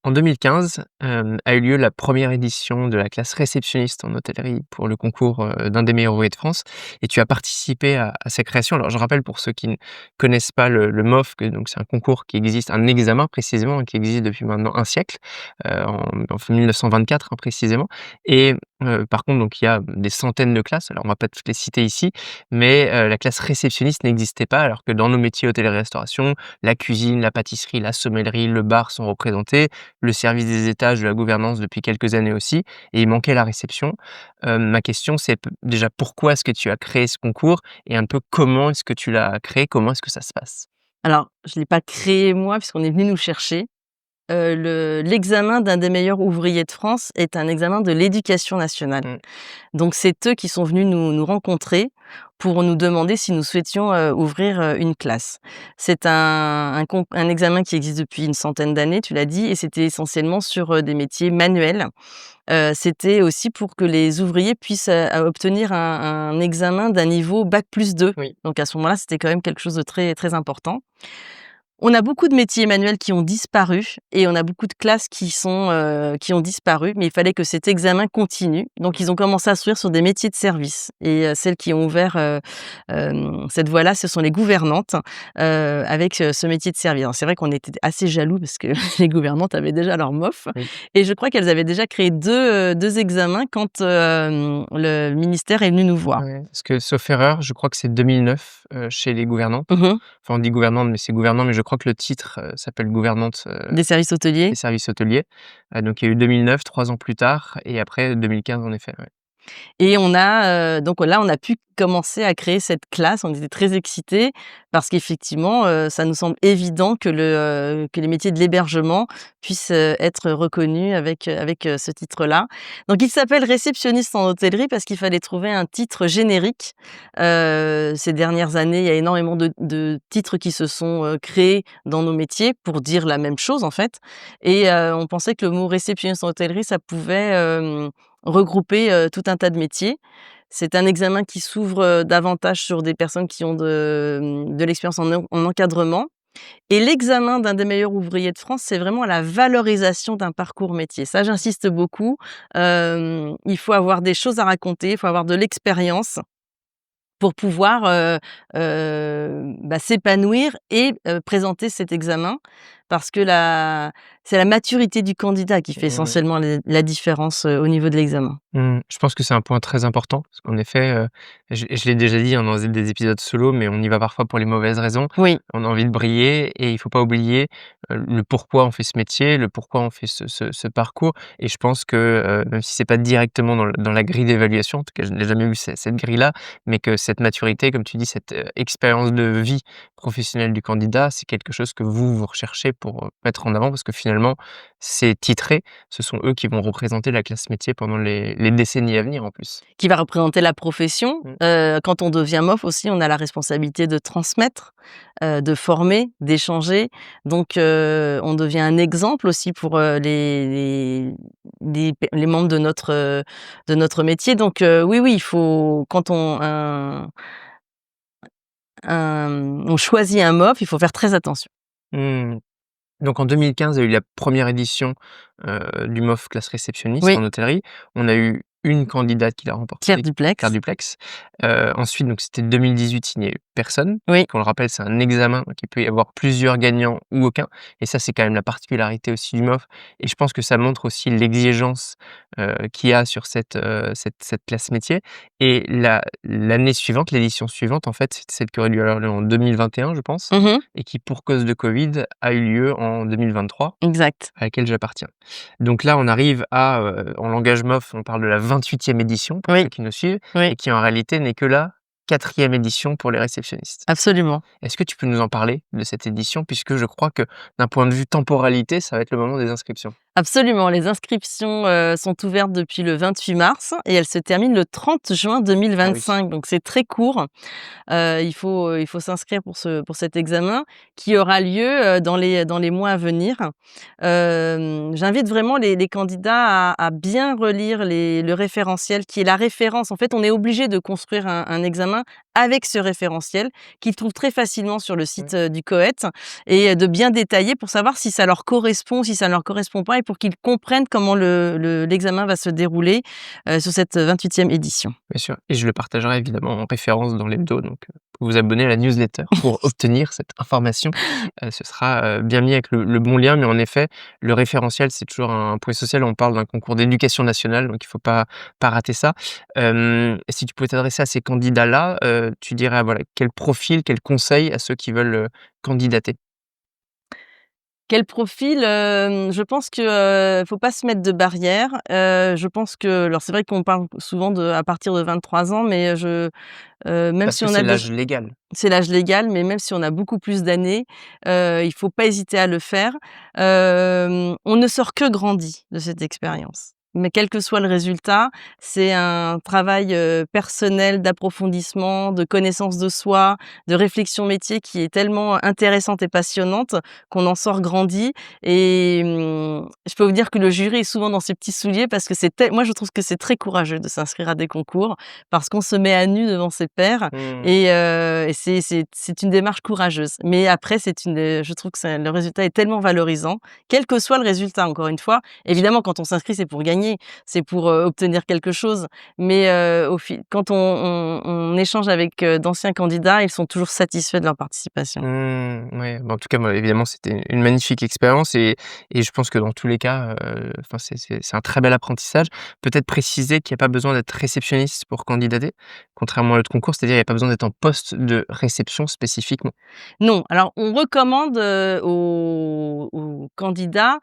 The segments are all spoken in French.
En 2015, a eu lieu la première édition de la classe réceptionniste en hôtellerie pour le concours, d'un des meilleurs ouvriers de France et tu as participé à sa création. Alors je rappelle pour ceux qui ne connaissent pas le MOF que donc c'est un concours qui existe, un examen précisément, qui existe depuis maintenant un siècle, en 1924, hein, précisément et par contre donc il y a des centaines de classes, alors on va pas toutes les citer ici, mais la classe réceptionniste n'existait pas alors que dans nos métiers hôtellerie-restauration, la cuisine, la pâtisserie, la sommellerie, le bar sont représentés, le service des étages, de la gouvernance depuis quelques années aussi et il manquait la réception. Ma question c'est déjà pourquoi est-ce que tu as créé ce concours et un peu comment est-ce que tu l'as créé? Comment est-ce que ça se passe? Alors, je ne l'ai pas créé moi puisqu'on est venu nous chercher. L'examen d'un des meilleurs ouvriers de France est un examen de l'éducation nationale. Mmh. Donc c'est eux qui sont venus nous rencontrer pour nous demander si nous souhaitions, ouvrir, une classe. C'est un examen qui existe depuis une centaine d'années, tu l'as dit, et c'était essentiellement sur, des métiers manuels. C'était aussi pour que les ouvriers puissent, obtenir un examen d'un niveau bac+2. Oui. Donc à ce moment-là, c'était quand même quelque chose de très, très important. On a beaucoup de métiers manuels qui ont disparu et on a beaucoup de classes qui ont disparu, mais il fallait que cet examen continue. Donc ils ont commencé à s'ouvrir sur des métiers de service et celles qui ont ouvert, cette voie-là, ce sont les gouvernantes, avec, ce métier de service. Alors c'est vrai qu'on était assez jaloux parce que les gouvernantes avaient déjà leur MOF Oui. et je crois qu'elles avaient déjà créé 2 examens quand, le ministère est venu nous voir. Ouais, parce que sauf erreur, je crois que c'est 2009, chez les gouvernantes. Mmh. Enfin on dit gouvernante, mais c'est gouvernant, mais je crois que le titre, s'appelle gouvernante, Des services des hôteliers. services hôteliers. Donc il y a eu 2009, 3 ans plus tard et après 2015 en effet, ouais. Et on a, donc là, on a pu commencer à créer cette classe. On était très excités parce qu'effectivement, ça nous semble évident que les métiers de l'hébergement puissent, être reconnus avec ce titre-là. Donc il s'appelle réceptionniste en hôtellerie parce qu'il fallait trouver un titre générique. Ces dernières années, il y a énormément de titres qui se sont, créés dans nos métiers pour dire la même chose, en fait et on pensait que le mot réceptionniste en hôtellerie, ça pouvait, regrouper, tout un tas de métiers. C'est un examen qui s'ouvre, davantage sur des personnes qui ont de l'expérience en encadrement et l'examen d'un des meilleurs ouvriers de France, c'est vraiment la valorisation d'un parcours métier. Ça, j'insiste beaucoup. Il faut avoir des choses à raconter, il faut avoir de l'expérience pour pouvoir, s'épanouir et présenter cet examen parce que c'est la maturité du candidat qui fait Mmh. essentiellement la différence, au niveau de l'examen. Je pense que c'est un point très important parce qu'en effet, je l'ai déjà dit, hein, dans des épisodes solo, mais on y va parfois pour les mauvaises raisons. Oui. On a envie de briller et il faut pas oublier, le pourquoi on fait ce métier, le pourquoi on fait ce parcours et je pense que, même si c'est pas directement dans la grille d'évaluation, en tout cas je n'ai jamais vu cette grille-là, mais que cette maturité, comme tu dis, cette, expérience de vie professionnelle du candidat, c'est quelque chose que vous recherchez pour, mettre en avant parce que finalement, ces titrés, ce sont eux qui vont représenter la classe métier pendant les décennies à venir en plus. Qui va représenter la profession. Mmh. Quand on devient MOF aussi, on a la responsabilité de transmettre, de former, d'échanger. Donc on devient un exemple aussi pour, les membres de notre métier. Donc oui, oui, il faut quand on choisit un MOF, il faut faire très attention. Mmh. Donc en 2015, il y a eu la première édition, du MOF classe réceptionniste Oui, en hôtellerie. On a eu une candidate qui l'a Claire remporté, Claire Duplex. Duplex. Ensuite donc c'était 2018, il n'y a eu personne. Oui, Qu'on le rappelle, c'est un examen, donc il peut y avoir plusieurs gagnants ou aucun et ça, c'est quand même la particularité aussi du MOF et je pense que ça montre aussi l'exigence, qu'il y a sur cette classe métier et l'année suivante, l'édition suivante, en fait, c'est celle qui aurait dû avoir lieu en 2021, je pense mmh, et qui, pour cause de Covid, a eu lieu en 2023, exact. à laquelle j'appartiens. Donc là, on arrive à, en langage MOF, on parle de la 28e édition pour Oui, ceux qui nous suivent oui, et qui en réalité n'est que la 4e édition pour les réceptionnistes. absolument. Est-ce que tu peux nous en parler de cette édition? Puisque je crois que d'un point de vue temporalité, ça va être le moment des inscriptions. Absolument, les inscriptions, sont ouvertes depuis le 28 mars et elles se terminent le 30 juin Ah oui, 2025, donc c'est très court. Il faut s'inscrire pour cet examen qui aura lieu, dans les mois à venir. J'invite vraiment les candidats à bien relire le référentiel qui est la référence. En fait, on est obligé de construire un examen avec ce référentiel qu'ils trouvent très facilement sur le ouais, site, du COET et de bien détailler pour savoir si ça leur correspond, si ça ne leur correspond pas et pour qu'ils comprennent comment l'examen va se dérouler, sur cette 28e édition. bien sûr et je le partagerai évidemment en référence dans l'hebdo donc vous vous abonner à la newsletter pour obtenir cette information. Ce sera, bien mis avec le bon lien mais en effet, le référentiel, c'est toujours un point social. On parle d'un concours d'éducation nationale donc il faut pas rater ça. Si tu pouvais t'adresser à ces candidats-là, tu dirais, voilà, quel profil, quel conseil à ceux qui veulent, candidater? Quel profil? Je pense que, faut pas se mettre de barrières. Je pense que alors c'est vrai qu'on parle souvent de à partir de 23 ans, mais même Parce si que on c'est a l'âge déj légal. c'est l'âge légal, mais même si on a beaucoup plus d'années, il faut pas hésiter à le faire. On ne sort que grandi de cette expérience. Mais quel que soit le résultat, c'est un travail, personnel d'approfondissement, de connaissance de soi, de réflexion métier qui est tellement intéressante et passionnante qu'on en sort grandi et je peux vous dire que le jury est souvent dans ses petits souliers parce que moi je trouve que c'est très courageux de s'inscrire à des concours parce qu'on se met à nu devant ses pairs Mmh. et c'est une démarche courageuse. Mais après je trouve que le résultat est tellement valorisant, quel que soit le résultat encore une fois. Bien sûr. Évidemment quand on s'inscrit, c'est pour gagner, c'est pour, obtenir quelque chose. Mais, quand on échange avec, d'anciens candidats, ils sont toujours satisfaits de leur participation. Ouais, bah, en tout cas, moi, évidemment, c'était une magnifique expérience et je pense que dans tous les cas, enfin, c'est un très bel apprentissage. Peut-être préciser qu'il y a pas besoin d'être réceptionniste pour candidater, contrairement à l'autre concours, c'est-à-dire il y a pas besoin d'être en poste de réception spécifiquement. Non, alors on recommande, aux candidats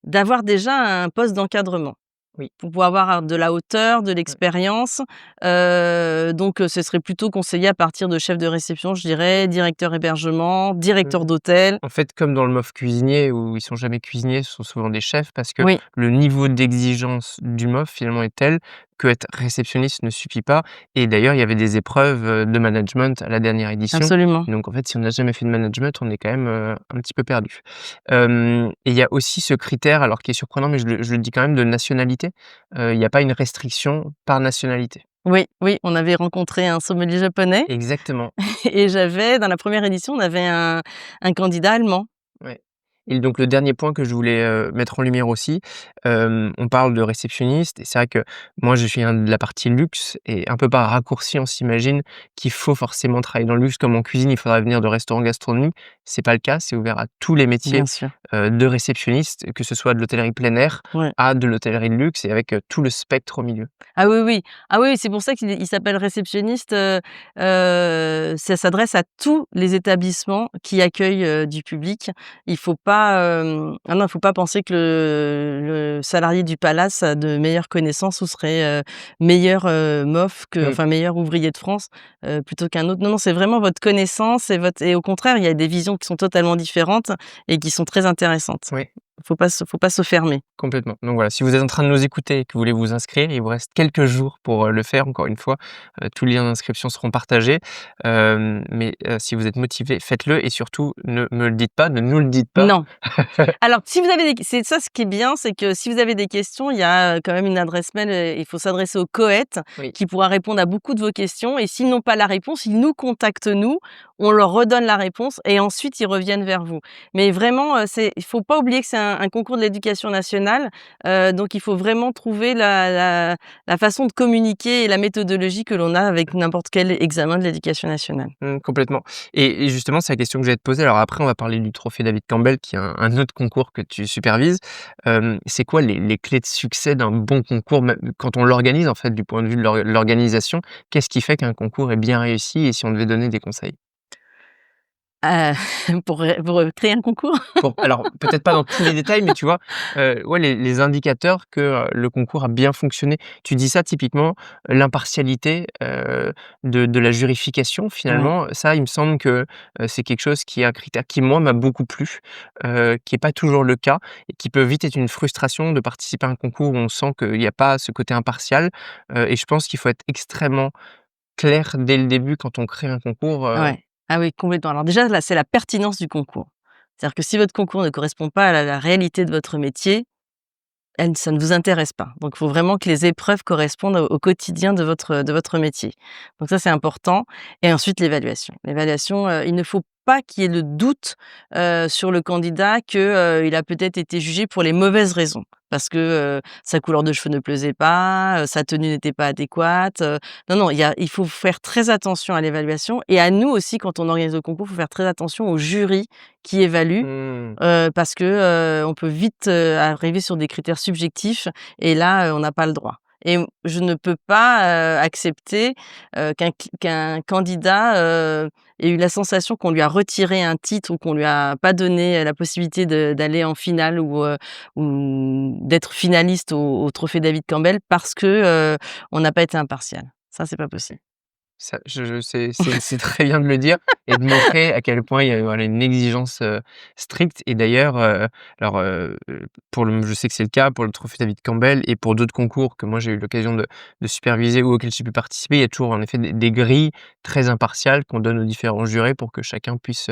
d'avoir déjà un poste d'encadrement. Oui. Pour pouvoir avoir de la hauteur, de Mmh. l'expérience, donc ce serait plutôt conseillé à partir de chef de réception, je dirais, directeur hébergement, Mmh. directeur d'hôtel. En fait, comme dans le MOF cuisinier où ils sont jamais cuisiniers, ce sont souvent des chefs parce que Oui, le niveau d'exigence du MOF finalement est tel qu'être réceptionniste ne suffit pas et d'ailleurs il y avait des épreuves, de management à la dernière édition. absolument. Donc en fait, si on n'a jamais fait de management, on est quand même, un petit peu perdu. Et il y a aussi ce critère alors qui est surprenant mais je le dis quand même de nationalité. Il y a pas une restriction par nationalité. Oui, oui, on avait rencontré un sommelier japonais Exactement. et dans la première édition, on avait un candidat allemand. Ouais et donc le dernier point que je voulais, mettre en lumière aussi, on parle de réceptionniste et c'est vrai que moi je viens de la partie luxe et un peu par raccourci, on s'imagine qu'il faut forcément travailler dans le luxe comme en cuisine, il faudrait venir de restaurants gastronomiques. C'est pas le cas, c'est ouvert à tous les métiers, Bien sûr, de réceptionniste, que ce soit de l'hôtellerie plein air ouais. à de l'hôtellerie de luxe et avec, tout le spectre au milieu. Ah oui, oui. Ah oui, c'est pour ça qu'il s'appelle réceptionniste, ça s'adresse à tous les établissements qui accueillent, du public. Il faut pas, ah non, il faut pas penser que le salarié du palace a de meilleures connaissances ou serait, meilleur, MOF Mmh, enfin meilleur ouvrier de France, plutôt qu'un autre. Non, non, c'est vraiment votre connaissance et au contraire, il y a des visions qui sont totalement différentes et qui sont très intéressantes. ouais. Faut pas se fermer. Complètement. Donc voilà, si vous êtes en train de nous écouter et que vous voulez vous inscrire, il vous reste quelques jours pour, le faire encore une fois. Tous les liens d'inscription seront partagés. Mais, si vous êtes motivé, faites-le et surtout ne me le dites pas, ne nous le dites pas. Non. Alors, si vous avez des c'est ça ce qui est bien, c'est que si vous avez des questions, il y a, quand même une adresse mail, il faut s'adresser au COET Oui. qui pourra répondre à beaucoup de vos questions et s'ils n'ont pas la réponse, ils nous contactent nous, on leur redonne la réponse et ensuite ils reviennent vers vous. Mais vraiment, il faut pas oublier que c'est un concours de l'éducation nationale, donc il faut vraiment trouver la façon de communiquer et la méthodologie que l'on a avec n'importe quel examen de l'éducation nationale. Complètement et justement, c'est la question que j'allais te poser. Alors après, on va parler du trophée David Campbell qui est un autre concours que tu supervises. C'est quoi les clés de succès d'un bon concours, même quand on l'organise, en fait, du point de vue de l'organisation? Qu'est-ce qui fait qu'un concours est bien réussi et si on devait donner des conseils? Heu, pour créer un concours? Pour alors peut-être pas dans tous les détails, mais tu vois, ouais, les indicateurs que, le concours a bien fonctionné. Tu dis ça typiquement, l'impartialité, de la jurification Ouais, finalement, ça il me semble que, c'est quelque chose qui est un critère qui moi m'a beaucoup plu, qui est pas toujours le cas et qui peut vite être une frustration de participer à un concours où on sent qu'il y a pas ce côté impartial, et je pense qu'il faut être extrêmement clair dès le début quand on crée un concours, ouais. Ah oui, complètement. Alors déjà, là, c'est la pertinence du concours. C'est-à-dire que si votre concours ne correspond pas à la réalité de votre métier, ça ne vous intéresse pas. Donc il faut vraiment que les épreuves correspondent au quotidien de votre métier. Donc ça, c'est important et ensuite l'évaluation. L'évaluation, il ne faut pas qu'il y ait le doute, sur le candidat que, il a peut-être été jugé pour les mauvaises raisons. Parce que, sa couleur de cheveux ne plaisait pas, sa tenue n'était pas adéquate, non, non, il faut faire très attention à l'évaluation et à nous aussi quand on organise le concours, il faut faire très attention au jury qui évalue. mmh, Parce que, on peut vite, arriver sur des critères subjectifs et là, on n'a pas le droit et je ne peux pas, accepter, qu'un candidat, ait eu la sensation qu'on lui a retiré un titre ou qu'on lui a pas donné, la possibilité d'aller en finale ou d'être finaliste au trophée David Campbell parce que, on n'a pas été impartial. Ça, c'est pas possible. ça je c'est très bien de le dire et de montrer à quel point il y a, voilà, une exigence, stricte et d'ailleurs, alors, pour le je sais que c'est le cas pour le trophée David Campbell et pour d'autres concours que moi j'ai eu l'occasion de superviser ou auxquels j'ai pu participer. Il y a toujours en effet des grilles très impartiales qu'on donne aux différents jurés pour que chacun puisse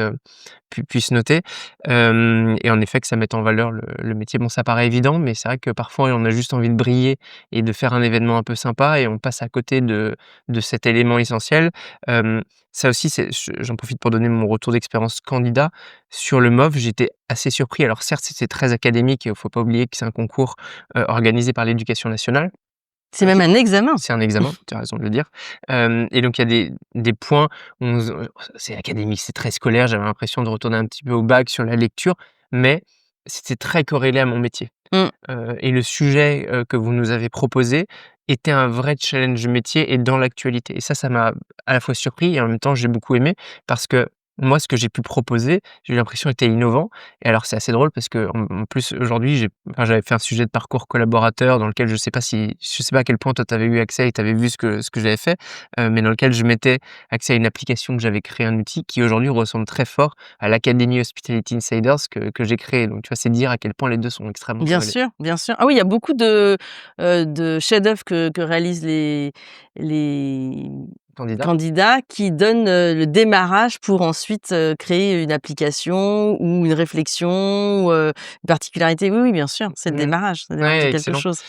noter, et en effet que ça mette en valeur le métier. Bon, ça paraît évident, mais c'est vrai que parfois on a juste envie de briller et de faire un événement un peu sympa et on passe à côté de cet élément essentiel. Ça aussi, j'en profite pour donner mon retour d'expérience candidat. Sur le MOF, j'étais assez surpris. Alors certes, c'était très académique et il faut pas oublier que c'est un concours, organisé par l'éducation nationale, C'est même qui un examen. c'est un examen, tu as raison de le dire, et donc il y a des points où c'est académique, c'est très scolaire, j'avais l'impression de retourner un petit peu au bac sur la lecture, mais c'était très corrélé à mon métier. Mmh. Et le sujet, que vous nous avez proposé était un vrai challenge métier et dans l'actualité et ça m'a à la fois surpris et en même temps j'ai beaucoup aimé parce que moi, ce que j'ai pu proposer, j'ai eu l'impression était innovant et alors c'est assez drôle parce qu'en plus aujourd'hui j'avais fait un sujet de parcours collaborateur dans lequel je sais pas à quel point toi tu avais eu accès et tu avais vu ce que j'avais fait, mais dans lequel je mettais accès à une application que j'avais créé, un outil qui aujourd'hui ressemble très fort à l'Academy Hospitality Insiders que j'ai créé. Donc tu vois, c'est dire à quel point les 2 sont extrêmement Bien corrélés. sûr, bien sûr. Ah oui, il y a beaucoup de chefs-d'œuvre que réalisent les Candidat? candidats qui donnent, le démarrage pour ensuite, créer une application ou une réflexion ou, une particularité. Oui, oui, bien sûr, c'est le Mmh. démarrage de Ouais, quelque excellent. chose.